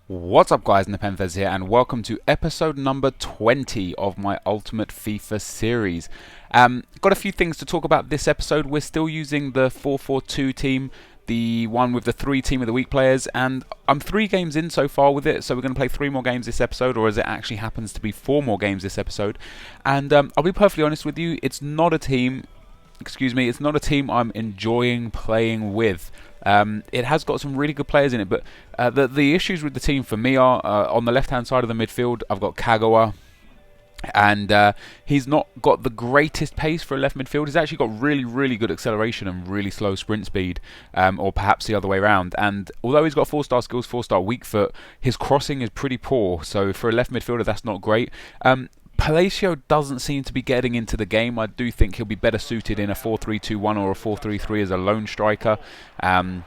What's up guys, NepentheZ here and welcome to episode number 20 of my Ultimate FIFA series. Got a few things to talk about this episode. We're still using the 4-4-2 team, the one with the 3 team of the week players, and I'm 3 games in so far with it, so we're going to play 3 more games this episode, or as it actually happens to be 4 more games this episode. And I'll be perfectly honest with you, it's not a team I'm enjoying playing with. It has got some really good players in it, but the issues with the team for me are on the left hand side of the midfield. I've got Kagawa, and he's not got the greatest pace for a left midfield. He's actually got really good acceleration and really slow sprint speed, or perhaps the other way around. And although he's got 4-star skills, 4-star weak foot, his crossing is pretty poor, so for a left midfielder that's not great. Palacio doesn't seem to be getting into the game. I do think he'll be better suited in a 4-3-2-1 or a 4-3-3 as a lone striker. And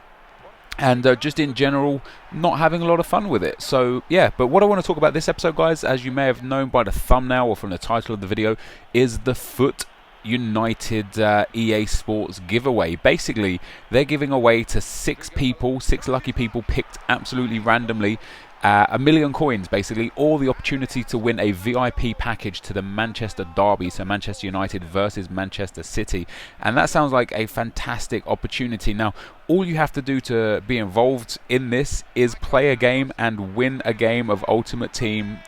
just in general, not having a lot of fun with it. So yeah, but what I want to talk about this episode, guys, as you may have known by the thumbnail or from the title of the video, is the FUTUNITED EA Sports giveaway. Basically, they're giving away to 6 people, 6 lucky people picked absolutely randomly, 1 million coins, basically, or the opportunity to win a VIP package to the Manchester derby, so Manchester United versus Manchester City. And that sounds like a fantastic opportunity. Now, all you have to do to be involved in this is play a game and win a game of Ultimate Team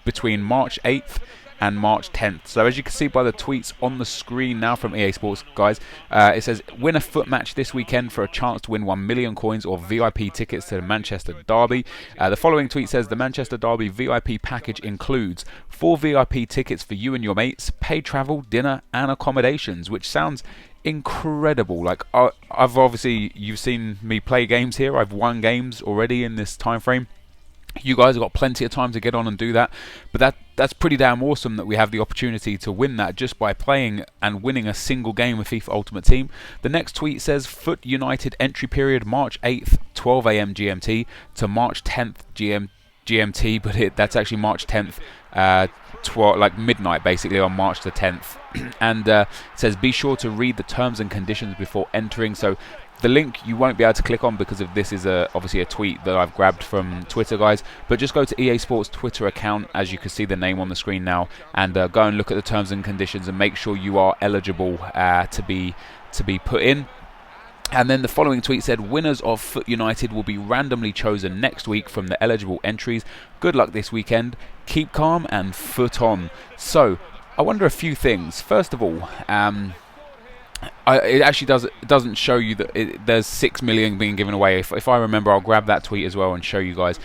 between March 8th and March 10th. So as you can see by the tweets on the screen now from EA Sports, guys, it says win a foot match this weekend for a chance to win 1 million coins or VIP tickets to the Manchester derby. The following tweet says the Manchester derby VIP package includes 4 VIP tickets for you and your mates, paid travel, dinner and accommodations, which sounds incredible. Like I've obviously, you've seen me play games here. I've won games already in this time frame. You guys have got plenty of time to get on and do that, but that's pretty damn awesome that we have the opportunity to win that just by playing and winning a single game of FIFA Ultimate Team. The next tweet says FUT United entry period March 8th 12 AM GMT to March 10th GMT, but that's actually March 10th like midnight basically on March the 10th. And it says be sure to read the terms and conditions before entering. So the link you won't be able to click on because of this is obviously a tweet that I've grabbed from Twitter, guys. But just go to EA Sports Twitter account, as you can see the name on the screen now, and go and look at the terms and conditions and make sure you are eligible to be put in. And then the following tweet said winners of FUT United will be randomly chosen next week from the eligible entries. Good luck this weekend. Keep calm and foot on. So I wonder a few things. First of all, it actually doesn't show you that there's 6 million being given away. If I remember, I'll grab that tweet as well and show you guys.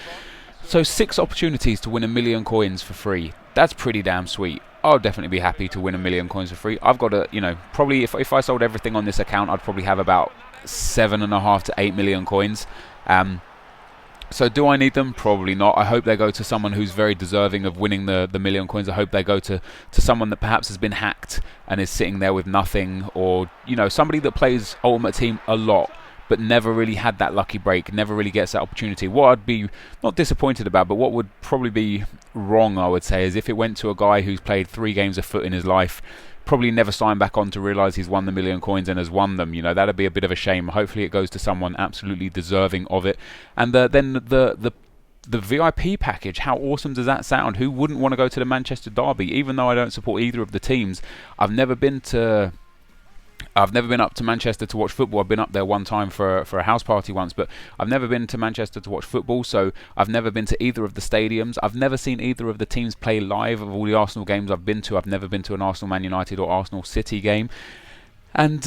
So 6 opportunities to win 1 million coins for free. That's pretty damn sweet. I'll definitely be happy to win 1 million coins for free. I've got probably if I sold everything on this account, I'd probably have about 7.5 to 8 million coins. So do I need them? Probably not. I hope they go to someone who's very deserving of winning the million coins. I hope they go to someone that perhaps has been hacked and is sitting there with nothing, or somebody that plays Ultimate Team a lot but never really had that lucky break, never really gets that opportunity. What I'd be not disappointed about, but what would probably be wrong, I would say, is if it went to a guy who's played 3 games of FUT in his life, probably never signed back on to realise he's won the 1 million coins and has won them. That'd be a bit of a shame. Hopefully it goes to someone absolutely deserving of it. And then the VIP package, how awesome does that sound? Who wouldn't want to go to the Manchester derby? Even though I don't support either of the teams, I've never been up to Manchester to watch football. I've been up there one time for a house party once, but I've never been to Manchester to watch football, so I've never been to either of the stadiums. I've never seen either of the teams play live. Of all the Arsenal games I've been to, I've never been to an Arsenal Man United or Arsenal City game. And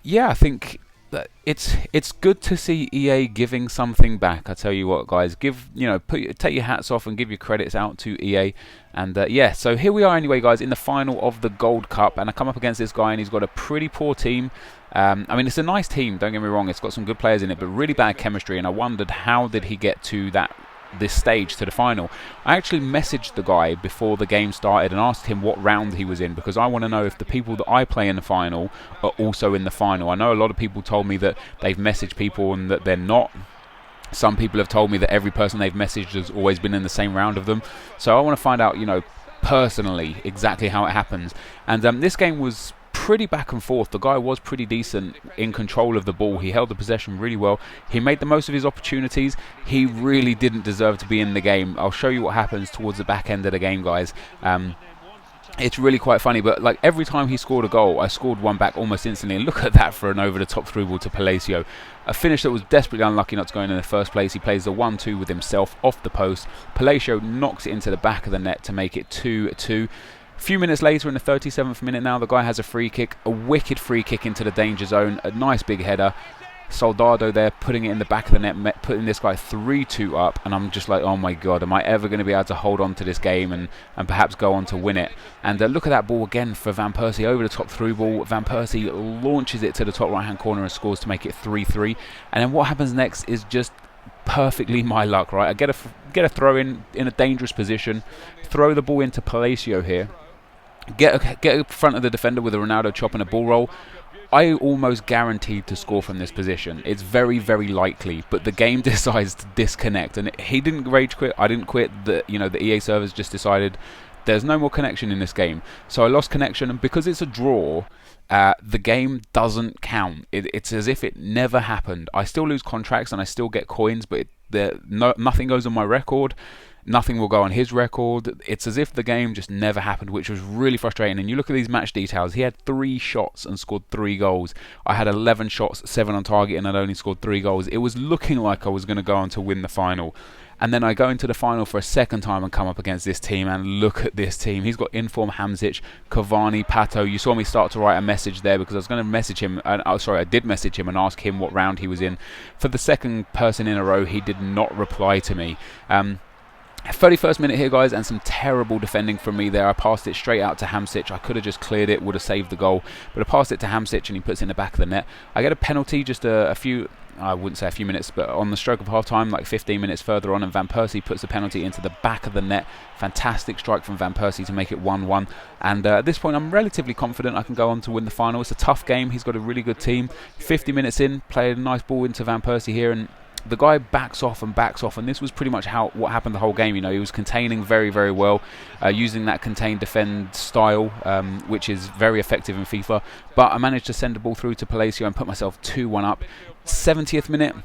yeah, I think that it's good to see EA giving something back. I tell you what, guys, take your hats off and give your credits out to EA. And yeah, so here we are anyway, guys, in the final of the Gold Cup, and I come up against this guy and he's got a pretty poor team. I mean, it's a nice team, don't get me wrong, it's got some good players in it, but really bad chemistry, and I wondered how did he get to this stage, to the final. I actually messaged the guy before the game started and asked him what round he was in, because I want to know if the people that I play in the final are also in the final. I know a lot of people told me that they've messaged people and that they're not. Some people have told me that every person they've messaged has always been in the same round of them. So I want to find out, personally, exactly how it happens. And this game was pretty back and forth. The guy was pretty decent in control of the ball. He held the possession really well. He made the most of his opportunities. He really didn't deserve to be in the game. I'll show you what happens towards the back end of the game, guys. It's really quite funny, but like every time he scored a goal, I scored one back almost instantly. And look at that for an over-the-top through ball to Palacio. A finish that was desperately unlucky not to go in the first place. He plays the 1-2 with himself off the post. Palacio knocks it into the back of the net to make it 2-2. A few minutes later, in the 37th minute now, the guy has a free kick, a wicked free kick into the danger zone, a nice big header. Soldado there putting it in the back of the net, putting this guy 3-2 up, and I'm just like, oh my god, am I ever going to be able to hold on to this game and perhaps go on to win it? And look at that ball again for Van Persie, over the top through ball. Van Persie launches it to the top right hand corner and scores to make it 3-3. And then what happens next is just perfectly my luck, right? I get a throw in a dangerous position, throw the ball into Palacio here, get in front of the defender with a Ronaldo chop and a ball roll. I almost guaranteed to score from this position. It's very, very likely, but the game decides to disconnect, and he didn't rage quit. I didn't quit. The EA servers just decided there's no more connection in this game, so I lost connection, and because it's a draw, the game doesn't count. It's as if it never happened. I still lose contracts and I still get coins, but nothing goes on my record. Nothing will go on his record. It's as if the game just never happened, which was really frustrating. And you look at these match details. He had 3 shots and scored 3 goals. I had 11 shots, 7 on target, and I'd only scored 3 goals. It was looking like I was going to go on to win the final. And then I go into the final for a second time and come up against this team, and look at this team. He's got inform Hamzic, Cavani, Pato. You saw me start to write a message there because I was going to message him. I did message him and ask him what round he was in. For the second person in a row, he did not reply to me. 31st minute here, guys, and some terrible defending from me there. I passed it straight out to Hamzic. I could have just cleared it, would have saved the goal, but I passed it to Hamzic and he puts it in the back of the net. I get a penalty just a few, I wouldn't say a few minutes, but on the stroke of half time, like 15 minutes further on, and Van Persie puts the penalty into the back of the net. Fantastic strike from Van Persie to make it 1-1. And at this point, I'm relatively confident I can go on to win the final. It's a tough game. He's got a really good team. 50 minutes in, played a nice ball into Van Persie here, and the guy backs off, and this was pretty much what happened the whole game. He was containing very, very well, using that contain defend style, which is very effective in FIFA. But I managed to send the ball through to Palacio and put myself 2-1 up. 70th minute,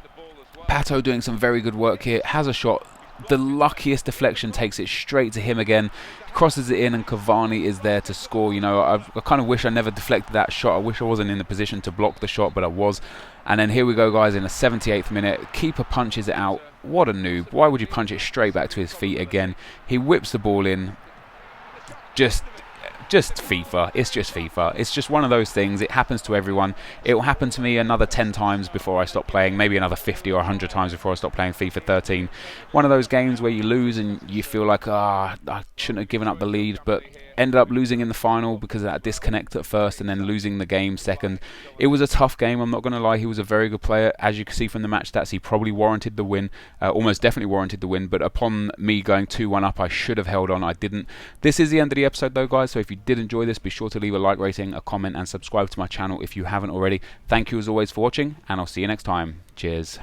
Pato doing some very good work here, has a shot. The luckiest deflection takes it straight to him again. He crosses it in, and Cavani is there to score. I kind of wish I never deflected that shot. I wish I wasn't in the position to block the shot, but I was. And then here we go, guys, in the 78th minute. Keeper punches it out. What a noob. Why would you punch it straight back to his feet again? He whips the ball in. Just FIFA. It's just FIFA. It's just one of those things. It happens to everyone. It will happen to me another 10 times before I stop playing. Maybe another 50 or 100 times before I stop playing FIFA 13. One of those games where you lose and you feel like, I shouldn't have given up the lead, but ended up losing in the final because of that disconnect at first and then losing the game second. It was a tough game, I'm not going to lie. He was a very good player. As you can see from the match stats, he probably warranted the win, almost definitely warranted the win, but upon me going 2-1 up, I should have held on. I didn't. This is the end of the episode though, guys, so if you did enjoy this, be sure to leave a like rating, a comment, and subscribe to my channel if you haven't already. Thank you as always for watching, and I'll see you next time. Cheers.